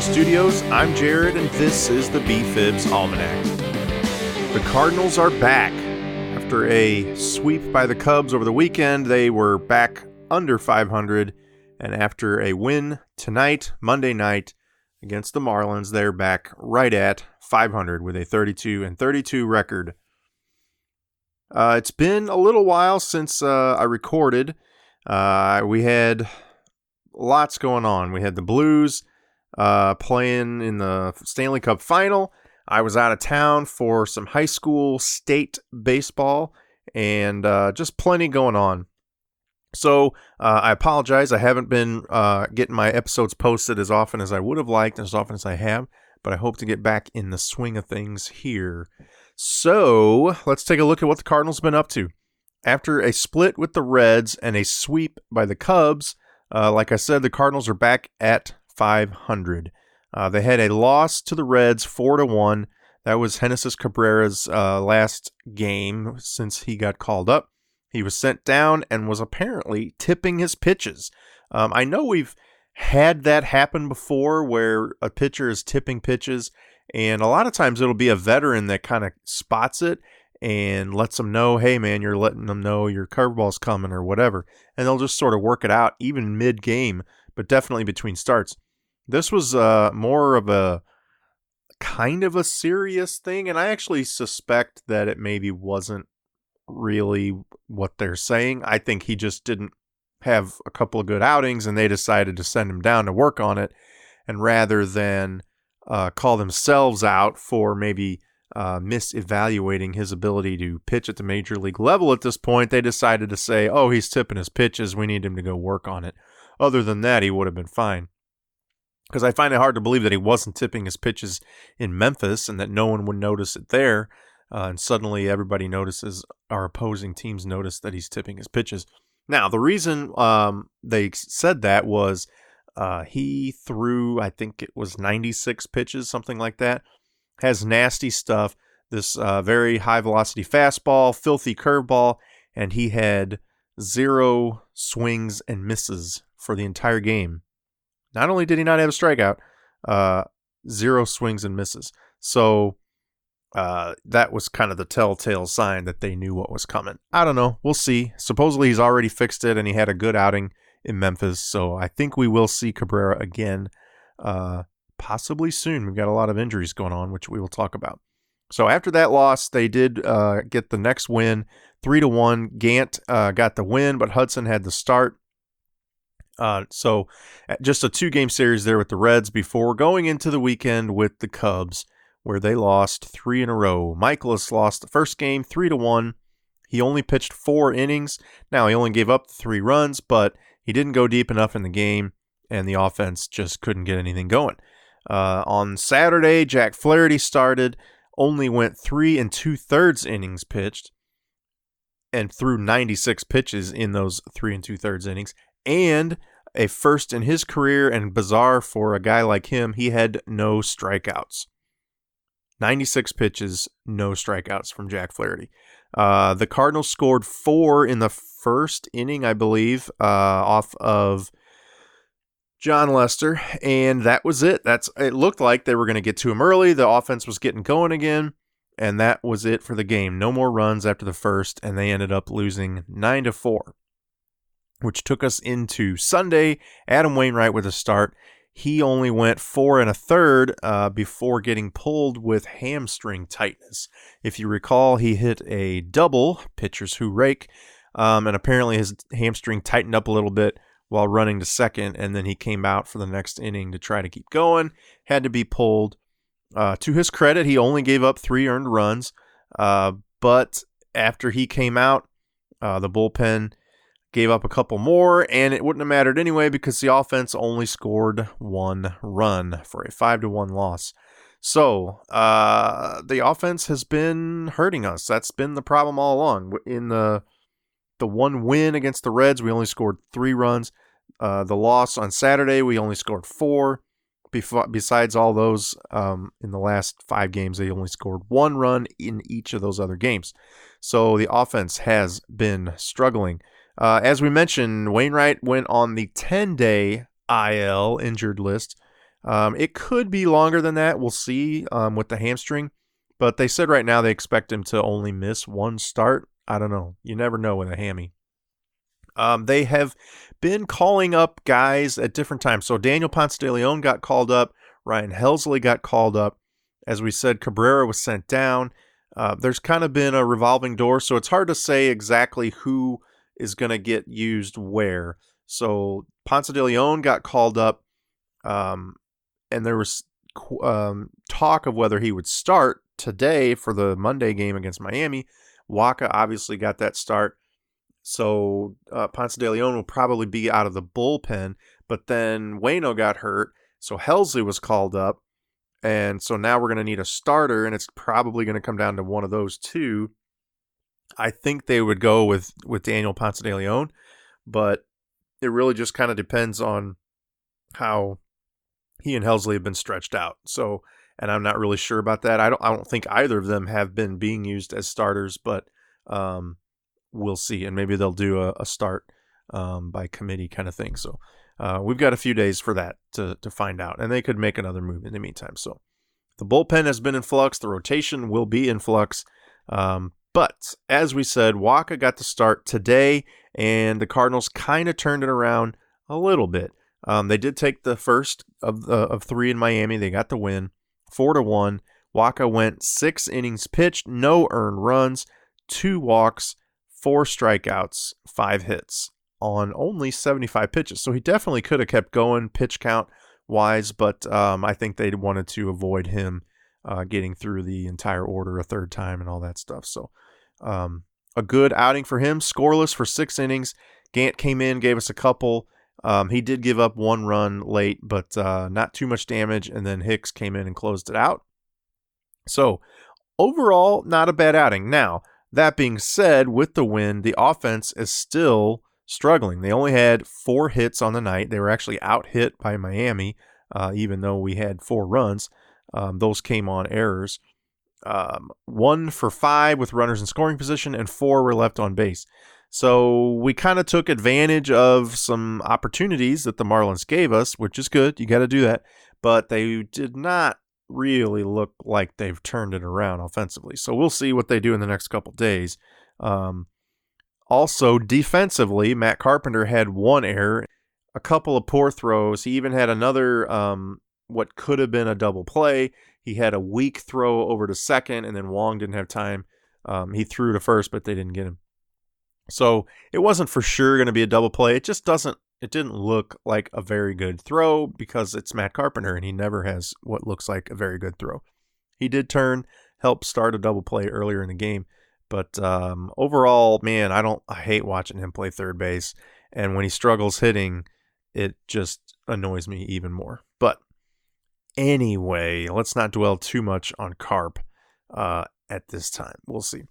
Studios, I'm Jared, and this is the BFIBs Almanac. The Cardinals are back. After a sweep by the Cubs over the weekend, they were back under 500, and after a win tonight, Monday night, against the Marlins, they're back right at 500 with a 32-32 record. It's been a little while since I recorded. We had lots going on. We had the Blues playing in the Stanley Cup final. I was out of town for some high school state baseball and just plenty going on. So I apologize. I haven't been getting my episodes posted as often as I would have liked, as often as I have, but I hope to get back in the swing of things here. So let's take a look at what the Cardinals have been up to. After a split with the Reds and a sweep by the Cubs, like I said, the Cardinals are back at 500. They had a loss to the Reds 4-1. That was Genesis Cabrera's last game since he got called up. He was sent down and was apparently tipping his pitches. I know we've had that happen before where a pitcher is tipping pitches, and a lot of times it'll be a veteran that kind of spots it and lets them know, hey man, you're letting them know your curveball's coming or whatever. And they'll just sort of work it out even mid-game, but definitely between starts. This was more of a kind of a serious thing, and I actually suspect that it maybe wasn't really what they're saying. I think he just didn't have a couple of good outings, and they decided to send him down to work on it, and rather than call themselves out for maybe misevaluating his ability to pitch at the major league level at this point, they decided to say, oh, he's tipping his pitches, we need him to go work on it. Other than that, he would have been fine. Because I find it hard to believe that he wasn't tipping his pitches in Memphis and that no one would notice it there. And suddenly everybody notices, our opposing teams notice that he's tipping his pitches. Now, the reason they said that was he threw, I think it was 96 pitches, something like that. Has nasty stuff, this very high-velocity fastball, filthy curveball, and he had 0 swings and misses for the entire game. Not only did he not have a strikeout, 0 swings and misses. So that was kind of the telltale sign that they knew what was coming. I don't know. We'll see. Supposedly he's already fixed it, and he had a good outing in Memphis. So I think we will see Cabrera again possibly soon. We've got a lot of injuries going on, which we will talk about. So after that loss, they did get the next win, 3-1. Gant got the win, but Hudson had the start. So just a 2-game series there with the Reds before going into the weekend with the Cubs, where they lost 3 in a row. Michaelis lost the first game 3-1. He only pitched 4 innings. Now, he only gave up 3 runs, but he didn't go deep enough in the game, and the offense just couldn't get anything going. On Saturday, Jack Flaherty started, only went 3 2/3 innings pitched, and threw 96 pitches in those 3 2/3 innings. And a first in his career, and bizarre for a guy like him, he had no strikeouts. 96 pitches, no strikeouts from Jack Flaherty. The Cardinals scored 4 in the first inning, I believe, off of John Lester, and that was it. It looked like they were going to get to him early. The offense was getting going again, and that was it for the game. No more runs after the first, and they ended up losing 9-4. Which took us into Sunday. Adam Wainwright with a start. He only went 4 1/3 before getting pulled with hamstring tightness. If you recall, he hit a double, pitchers who rake, and apparently his hamstring tightened up a little bit while running to second, and then he came out for the next inning to try to keep going. Had to be pulled. To his credit, he only gave up 3 earned runs, but after he came out, the bullpen gave up a couple more, and it wouldn't have mattered anyway because the offense only scored 1 run for a 5-1 loss. So, the offense has been hurting us. That's been the problem all along. In the one win against the Reds, we only scored 3 runs. The loss on Saturday, we only scored 4. Besides all those, in the last 5 games, they only scored 1 run in each of those other games. So the offense has been struggling. As we mentioned, Wainwright went on the 10-day IL injured list. It could be longer than that. We'll see with the hamstring. But they said right now they expect him to only miss 1 start. I don't know. You never know with a hammy. They have been calling up guys at different times. So Daniel Ponce de Leon got called up. Ryan Helsley got called up. As we said, Cabrera was sent down. There's kind of been a revolving door, so it's hard to say exactly who is going to get used where. So Ponce de Leon got called up, and there was talk of whether he would start today for the Monday game against Miami. Waka obviously got that start. So Ponce de Leon will probably be out of the bullpen, but then Waino got hurt, so Helsley was called up, and so now we're going to need a starter, and it's probably going to come down to one of those two. I think they would go with Daniel Ponce de Leon, but it really just kind of depends on how he and Helsley have been stretched out. So, and I'm not really sure about that. I don't think either of them have been being used as starters, but we'll see, and maybe they'll do a start by committee kind of thing. So we've got a few days for that to find out, and they could make another move in the meantime. So the bullpen has been in flux. The rotation will be in flux. But as we said, Waka got the start today, and the Cardinals kind of turned it around a little bit. They did take the first of 3 in Miami. They got the win, 4-1. Waka went 6 innings pitched, no earned runs, 2 walks, 4 strikeouts, 5 hits on only 75 pitches. So he definitely could have kept going pitch count wise, but I think they wanted to avoid him getting through the entire order a third time and all that stuff. So a good outing for him, scoreless for 6 innings. Gant came in, gave us a couple. He did give up 1 run late, but not too much damage, and then Hicks came in and closed it out. So overall, not a bad outing. Now, that being said, with the win, the offense is still struggling. They only had 4 hits on the night. They were actually out-hit by Miami, even though we had 4 runs. Those came on errors. 1 for 5 with runners in scoring position, and 4 were left on base. So we kind of took advantage of some opportunities that the Marlins gave us, which is good. You got to do that. But they did not really look like they've turned it around offensively. So we'll see what they do in the next couple days. Also, defensively, Matt Carpenter had 1 error, a couple of poor throws. He even had another, what could have been a double play. He had a weak throw over to second, and then Wong didn't have time. He threw to first, but they didn't get him. So it wasn't for sure going to be a double play. It didn't look like a very good throw because it's Matt Carpenter, and he never has what looks like a very good throw. He did help start a double play earlier in the game. But overall, man, I hate watching him play third base. And when he struggles hitting, it just annoys me even more. But anyway, let's not dwell too much on Carp at this time. We'll see.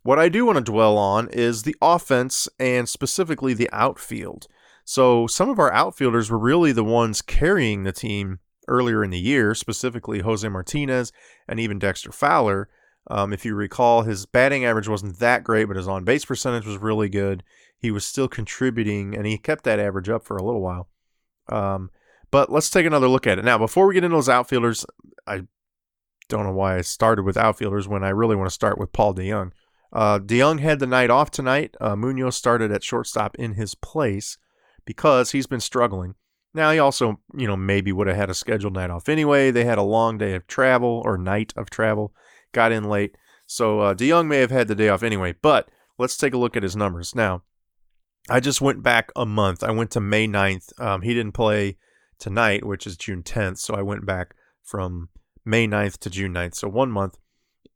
What I do want to dwell on is the offense and specifically the outfield. So some of our outfielders were really the ones carrying the team earlier in the year, specifically Jose Martinez and even Dexter Fowler. If you recall, his batting average wasn't that great, but his on-base percentage was really good. He was still contributing, and he kept that average up for a little while. But let's take another look at it. Now, before we get into those outfielders, I don't know why I started with outfielders when I really want to start with Paul DeJong. DeJong had the night off tonight. Munoz started at shortstop in his place because he's been struggling. Now, he also, maybe would have had a scheduled night off anyway. They had a long day of travel or night of travel. Got in late. So DeJong may have had the day off anyway, but let's take a look at his numbers. Now, I just went back a month. I went to May 9th. He didn't play tonight, which is June 10th, so I went back from May 9th to June 9th. So 1 month.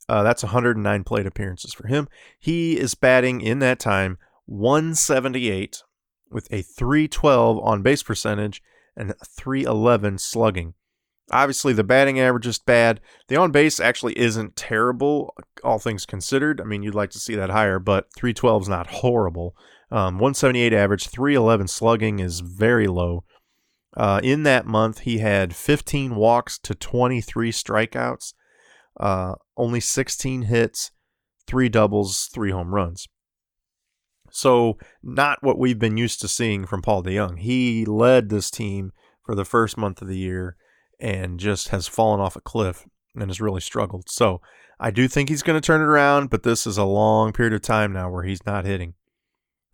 That's 109 plate appearances for him. He is batting in that time 178 with a 312 on base percentage and 311 slugging. Obviously, the batting average is bad. The on-base actually isn't terrible, all things considered. I mean, you'd like to see that higher, but 312 is not horrible. 178 average, 311 slugging is very low. In that month, he had 15 walks to 23 strikeouts, only 16 hits, 3 doubles, 3 home runs. So not what we've been used to seeing from Paul DeJong. He led this team for the first month of the year and just has fallen off a cliff and has really struggled. So I do think he's going to turn it around, but this is a long period of time now where he's not hitting.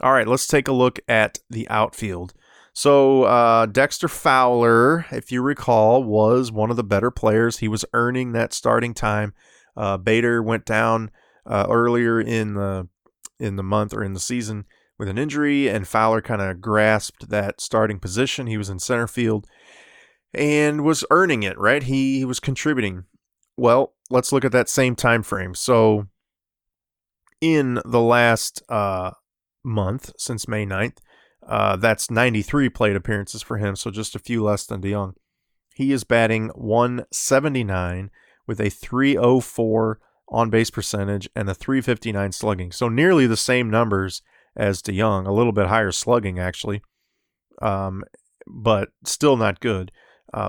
All right, let's take a look at the outfield. So Dexter Fowler, if you recall, was one of the better players. He was earning that starting time. Bader went down earlier in the month or in the season with an injury, and Fowler kind of grasped that starting position. He was in center field and was earning it, right? He was contributing. Well, let's look at that same time frame. So in the last month, since May 9th, that's 93 plate appearances for him, so just a few less than DeJong. He is batting .179 with a .304 on-base percentage and a .359 slugging. So nearly the same numbers as DeJong, a little bit higher slugging actually, but still not good.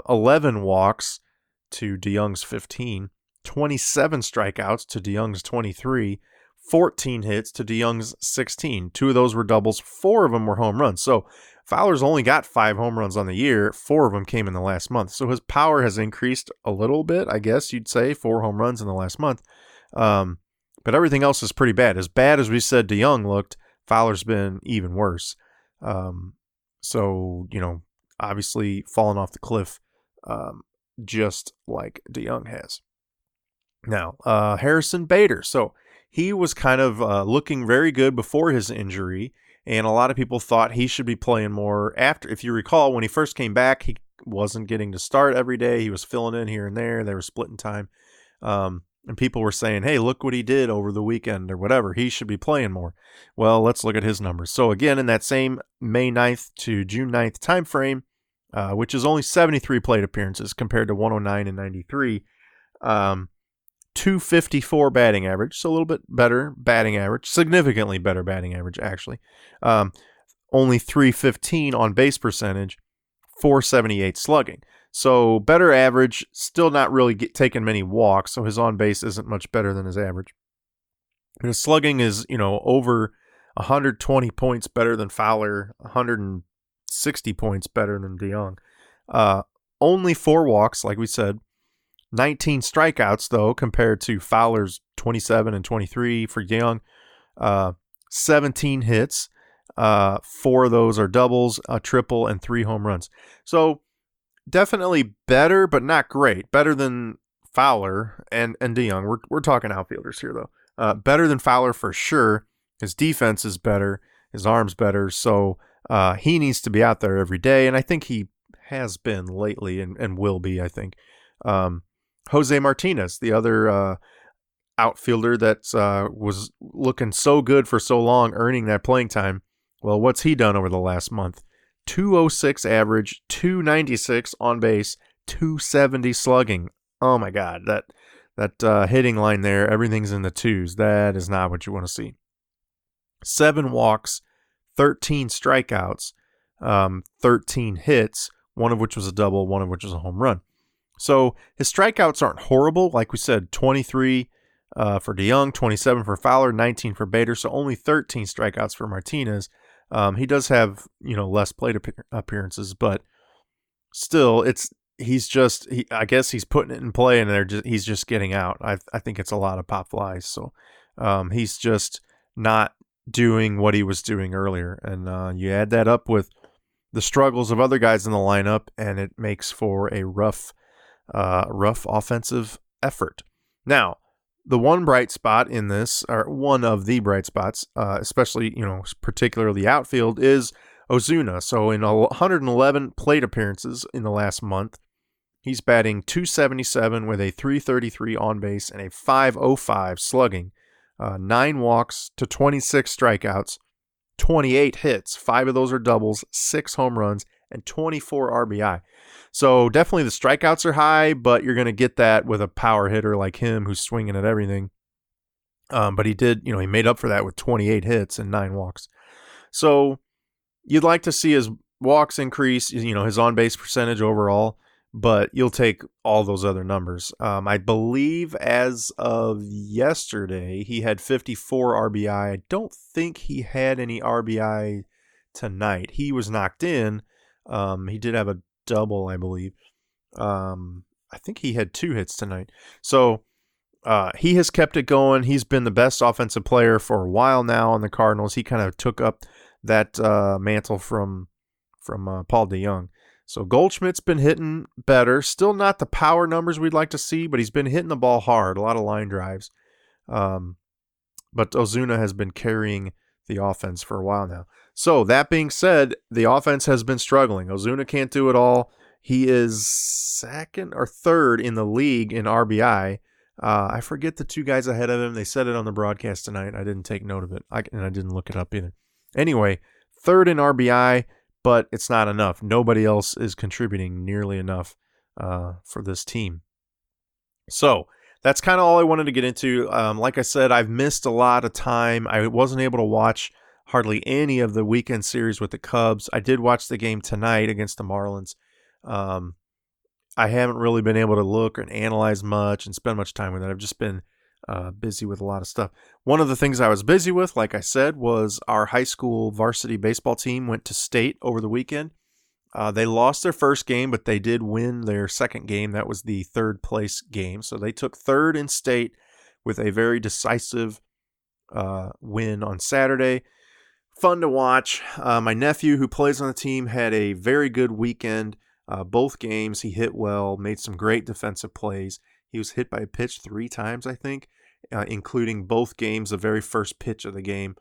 11 walks to DeJong's 15, 27 strikeouts to DeJong's 23, 14 hits to DeJong's 16. 2 of those were doubles, 4 of them were home runs. So Fowler's only got 5 home runs on the year. 4 of them came in the last month. So his power has increased a little bit, I guess you'd say, 4 home runs in the last month. But everything else is pretty bad. As bad as we said DeJong looked, Fowler's been even worse. So, obviously fallen off the cliff, just like DeJong has. Now, Harrison Bader. So he was kind of looking very good before his injury, and a lot of people thought he should be playing more after. If you recall, when he first came back, he wasn't getting to start every day. He was filling in here and there. They were splitting time. And people were saying, hey, look what he did over the weekend or whatever. He should be playing more. Well, let's look at his numbers. So again, in that same May 9th to June 9th time frame, which is only 73 plate appearances compared to 109 and 93, 254 batting average, so a little bit better batting average, significantly better batting average, actually. Only 315 on base percentage, 478 slugging. So better average, still not really taking many walks, so his on base isn't much better than his average. But his slugging is, over 120 points better than Fowler, 160 points better than DeJong. Only 4 walks, like we said. 19 strikeouts, though, compared to Fowler's 27 and 23 for DeJong. 17 hits. 4 of those are doubles, a triple, and 3 home runs. So definitely better, but not great. Better than Fowler and DeJong. We're talking outfielders here, though. Better than Fowler for sure. His defense is better. His arm's better. So he needs to be out there every day, and I think he has been lately and will be, I think. Jose Martinez, the other outfielder that was looking so good for so long, earning that playing time. Well, what's he done over the last month? 206 average, 296 on base, 270 slugging. Oh my God, that hitting line there, everything's in the twos. That is not what you want to see. 7 walks, 13 strikeouts, 13 hits, one of which was a double, one of which was a home run. So his strikeouts aren't horrible. Like we said, 23 for DeJong, 27 for Fowler, 19 for Bader. So only 13 strikeouts for Martinez. He does have, less plate appearances, but still, I guess he's putting it in play, and he's just getting out. I think it's a lot of pop flies. So he's just not doing what he was doing earlier. And you add that up with the struggles of other guys in the lineup, and it makes for a rough offensive effort. Now, the one bright spot in this, or one of the bright spots, especially, particularly the outfield, is Ozuna. So in 111 plate appearances in the last month, he's batting .277 with a .333 on base and a .505 slugging, 9 walks to 26 strikeouts, 28 hits, 5 of those are doubles, 6 home runs, and 24 RBI. So definitely the strikeouts are high, but you're going to get that with a power hitter like him who's swinging at everything. But he did, he made up for that with 28 hits and 9 walks. So you'd like to see his walks increase, his on-base percentage overall, but you'll take all those other numbers. I believe as of yesterday, he had 54 RBI. I don't think he had any RBI tonight. He was knocked in. He did have a double, I believe. I think he had 2 hits tonight. So he has kept it going. He's been the best offensive player for a while now on the Cardinals. He kind of took up that mantle from Paul DeJong. So Goldschmidt's been hitting better. Still not the power numbers we'd like to see, but he's been hitting the ball hard, a lot of line drives. But Ozuna has been carrying the offense for a while now. So that being said, the offense has been struggling. Ozuna can't do it all. He is second or third in the league in RBI. I forget the 2 guys ahead of him. They said it on the broadcast tonight. I didn't take note of it, and I didn't look it up either. Anyway, third in RBI, but it's not enough. Nobody else is contributing nearly enough for this team. So that's kind of all I wanted to get into. Like I said, I've missed a lot of time. I wasn't able to watch hardly any of the weekend series with the Cubs. I did watch the game tonight against the Marlins. I haven't really been able to look and analyze much and spend much time with it. I've just been busy with a lot of stuff. One of the things I was busy with, like I said, was our high school varsity baseball team went to state over the weekend. They lost their first game, but they did win their second game. That was the third place game. So they took third in state with a very decisive win on Saturday. Fun to watch. My nephew, who plays on the team, had a very good weekend. Both games, he hit well, made some great defensive plays. He was hit by a pitch 3 times, I think, including both games. The very first pitch of the game,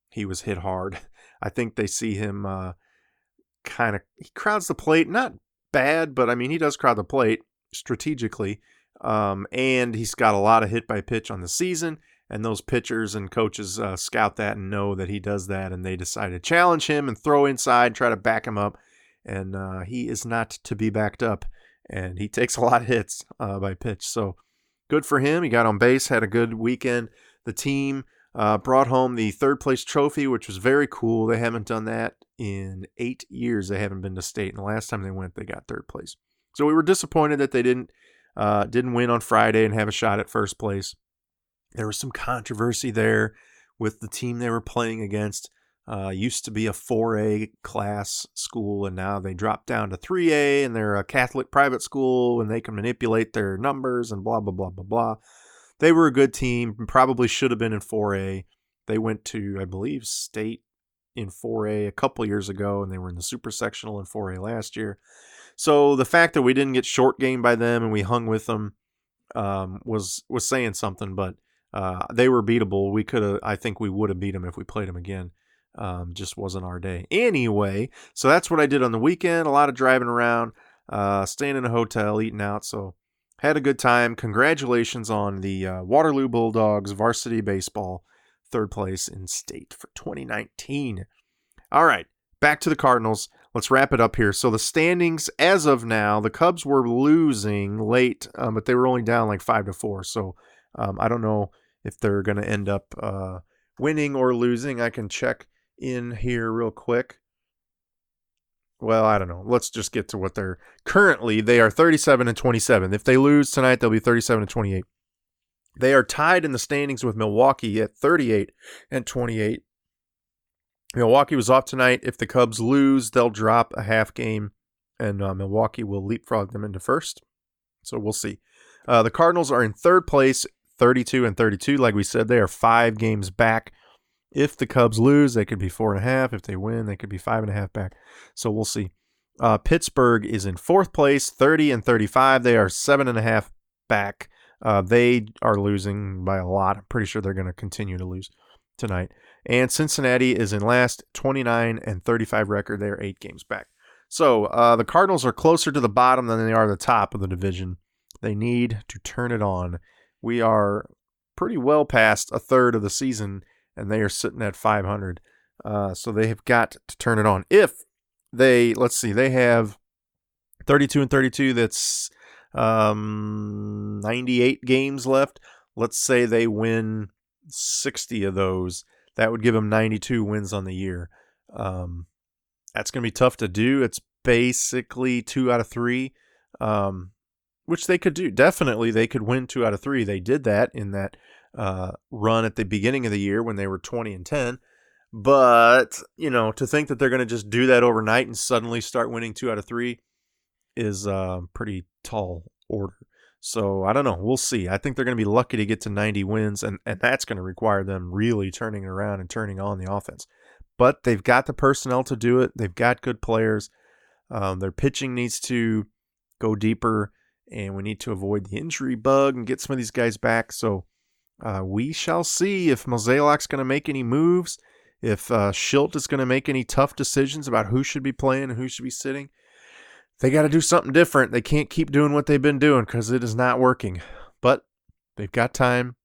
he was hit hard. I think they see him he crowds the plate. Not bad, but I mean, he does crowd the plate strategically. And he's got a lot of hit by pitch on the season. And those pitchers and coaches scout that and know that he does that. And they decide to challenge him and throw inside, try to back him up. And he is not to be backed up. And he takes a lot of hits by pitch. So good for him. He got on base, had a good weekend. The team brought home the third place trophy, which was very cool. They haven't done that in 8 years. They haven't been to state. And the last time they went, they got third place. So we were disappointed that they didn't win on Friday and have a shot at first place. There was some controversy there with the team they were playing against. Used to be a 4A class school, and now they dropped down to 3A, and they're a Catholic private school, and they can manipulate their numbers and blah, blah, blah, blah, blah. They were a good team, probably should have been in 4A. They went to, I believe, state in 4A a couple years ago, and they were in the super sectional in 4A last year. So the fact that we didn't get short game by them and we hung with them was saying something, but they were beatable. I think we would have beat them if we played them again. Just wasn't our day. Anyway, so that's what I did on the weekend. A lot of driving around, staying in a hotel, eating out. So had a good time. Congratulations on the Waterloo Bulldogs varsity baseball, third place in state for 2019. All right, back to the Cardinals. Let's wrap it up here. So the standings as of now, the Cubs were losing late, but they were only down like 5-4. So I don't know if they're going to end up winning or losing. I can check in here real quick. Well, I don't know. Let's just get to what they're currently. They are 37-27. If they lose tonight, they'll be 37-28. They are tied in the standings with Milwaukee at 38-28. Milwaukee was off tonight. If the Cubs lose, they'll drop a half game, and Milwaukee will leapfrog them into first. So we'll see. The Cardinals are in third place, 32-32. Like we said, they are 5 games back. If the Cubs lose, they could be 4.5. If they win, they could be 5.5 back. So we'll see. Pittsburgh is in fourth place, 30-35. They are 7.5 back. They are losing by a lot. I'm pretty sure they're going to continue to lose tonight. And Cincinnati is in last, 29-35 record. They are 8 games back. So the Cardinals are closer to the bottom than they are the top of the division. They need to turn it on. We are pretty well past a third of the season, and they are sitting at 500. So they have got to turn it on. If let's see, they have 32-32. That's 98 games left. Let's say they win 60 of those. That would give them 92 wins on the year. That's going to be tough to do. It's basically 2 out of 3, which they could do. Definitely, they could win 2 out of 3. They did that in that run at the beginning of the year when they were 20-10. But, to think that they're going to just do that overnight and suddenly start winning 2 out of 3 is a pretty tall order. So, I don't know. We'll see. I think they're going to be lucky to get to 90 wins, and that's going to require them really turning it around and turning on the offense. But they've got the personnel to do it. They've got good players. Their pitching needs to go deeper, and we need to avoid the injury bug and get some of these guys back. So we shall see if Mozeliak's going to make any moves, if Schilt is going to make any tough decisions about who should be playing and who should be sitting. They got to do something different. They can't keep doing what they've been doing because it is not working. But they've got time,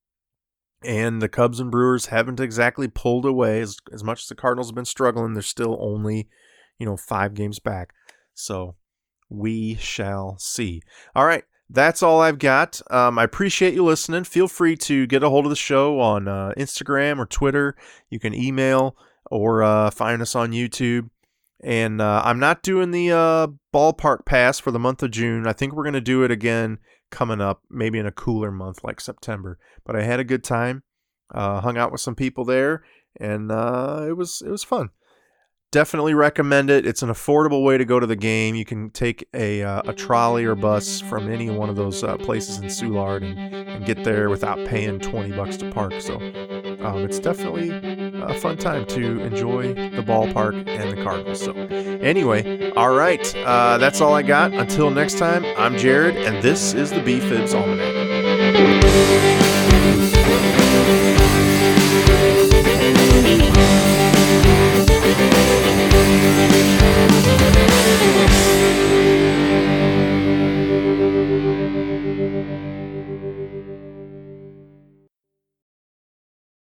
and the Cubs and Brewers haven't exactly pulled away. As much as the Cardinals have been struggling, they're still only 5 games back. So we shall see. All right, that's all I've got. I appreciate you listening. Feel free to get a hold of the show on Instagram or Twitter. You can email or find us on YouTube. And I'm not doing the ballpark pass for the month of June. I think we're going to do it again coming up, maybe in a cooler month like September. But I had a good time, hung out with some people there, and it was fun. Definitely recommend it. It's an affordable way to go to the game. You can take a trolley or bus from any one of those places in Soulard and get there without paying $20 to park. So it's definitely a fun time to enjoy the ballpark and the Cardinals. So anyway, all right, that's all I got. Until next time, I'm Jared, and this is the BFIBs Almanac.